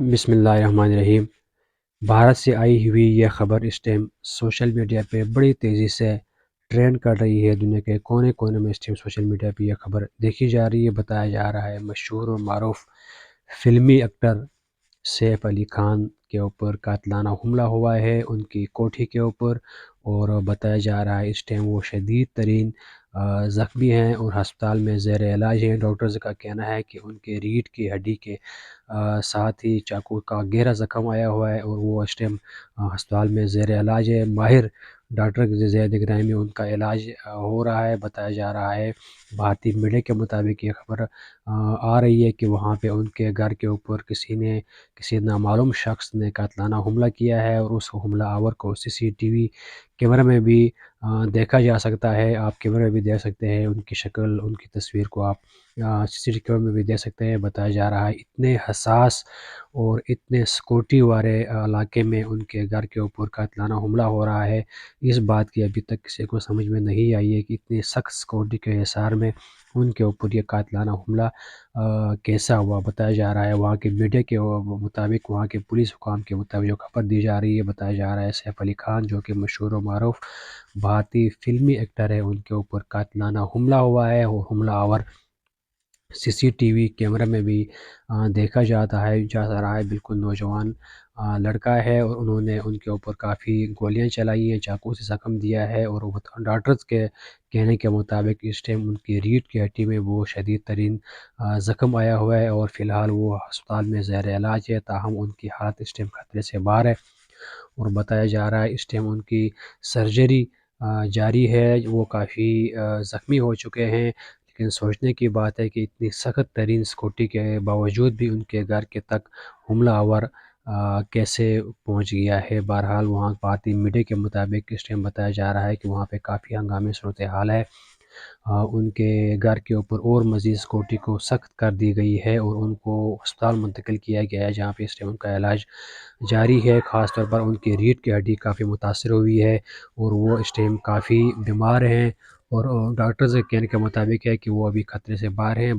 بسم اللہ الرحمن الرحیم۔ بھارت سے آئی ہوئی یہ خبر اس ٹائم سوشل میڈیا پہ بڑی تیزی سے ٹرینڈ کر رہی ہے۔ دنیا کے کونے کونے میں اس ٹائم سوشل میڈیا پہ یہ خبر دیکھی جا رہی ہے۔ بتایا جا رہا ہے مشہور اور معروف فلمی ایکٹر سیف علی خان کے اوپر قاتلانہ حملہ ہوا ہے، ان کی کوٹھی کے اوپر، اور بتایا جا رہا ہے اس ٹائم وہ شدید ترین زخمی ہیں اور ہسپتال میں زیر علاج ہیں۔ ڈاکٹرز کا کہنا ہے کہ ان کے ریڑھ کی ہڈی کے ساتھ ہی چاقو کا گہرا زخم آیا ہوا ہے اور وہ اس ٹائم ہسپتال میں زیر علاج ہے۔ ماہر ڈاکٹر کی زیر نگرانی میں ان کا علاج ہو رہا ہے۔ بتایا جا رہا ہے بھارتی میڈیا کے مطابق یہ خبر آ رہی ہے کہ وہاں پہ ان کے گھر کے اوپر کسی نامعلوم شخص نے قاتلانہ حملہ کیا ہے، اور اس حملہ آور کو CCTV کیمرہ میں بھی دیکھا جا سکتا ہے۔ آپ کیمرہ میں بھی دیکھ سکتے ہیں ان کی شکل، ان کی تصویر کو آپ CCTV کیمرہ میں بھی دیکھ سکتے ہیں۔ بتایا جا رہا ہے اتنے حساس اور اتنے سیکورٹی والے علاقے میں ان کے گھر کے اوپر قاتلانہ حملہ ہو رہا ہے۔ اس بات کی ابھی تک کسی کو سمجھ میں نہیں آئی ہے کہ اتنے سخت سیکورٹی کے حصار میں ان کے اوپر یہ قاتلانہ حملہ کیسا ہوا۔ بتایا جا رہا ہے وہاں کے میڈیا کے مطابق، وہاں کے پولیس حکام کے مطابق جو خبر دی جا رہی ہے، بتایا جا رہا ہے سیف علی خان جو کہ مشہور و معروف بھارتی فلمی ایکٹر ہے، ان کے اوپر قاتلانہ حملہ ہوا ہے، اور حملہ آور CCTV کیمرہ میں بھی دیکھا جا رہا ہے۔ بالکل نوجوان لڑکا ہے، اور انہوں نے ان کے اوپر کافی گولیاں چلائی ہیں، چاقو سے زخم دیا ہے، اور ڈاکٹرز کے کہنے کے مطابق اس ٹائم ان کی ریڑھ کی ہڈی میں وہ شدید ترین زخم آیا ہوا ہے، اور فی الحال وہ ہسپتال میں زیر علاج ہے، تاہم ان کی حالت اس ٹائم خطرے سے باہر ہے، اور بتایا جا رہا ہے اس ٹائم ان کی سرجری جاری ہے۔ وہ کافی زخمی ہو چکے ہیں، لیکن سوچنے کی بات ہے کہ اتنی سخت ترین سیکورٹی کے باوجود بھی ان کے گھر کے تک حملہ آور کیسے پہنچ گیا ہے۔ بہرحال وہاں بھارتی میڈیا کے مطابق اس ٹائم بتایا جا رہا ہے کہ وہاں پہ کافی ہنگامی صورتحال ہے۔ ان کے گھر کے اوپر اور مزید سیکورٹی کو سخت کر دی گئی ہے، اور ان کو ہسپتال منتقل کیا گیا ہے جہاں پہ اس ٹائم ان کا علاج جاری ہے۔ خاص طور پر ان کی ریڑھ کی ہڈی کافی متاثر ہوئی ہے، اور وہ اس ٹائم کافی بیمار ہیں، اور ڈاکٹرز کے کہنے کے مطابق ہے کہ وہ ابھی خطرے سے باہر ہیں۔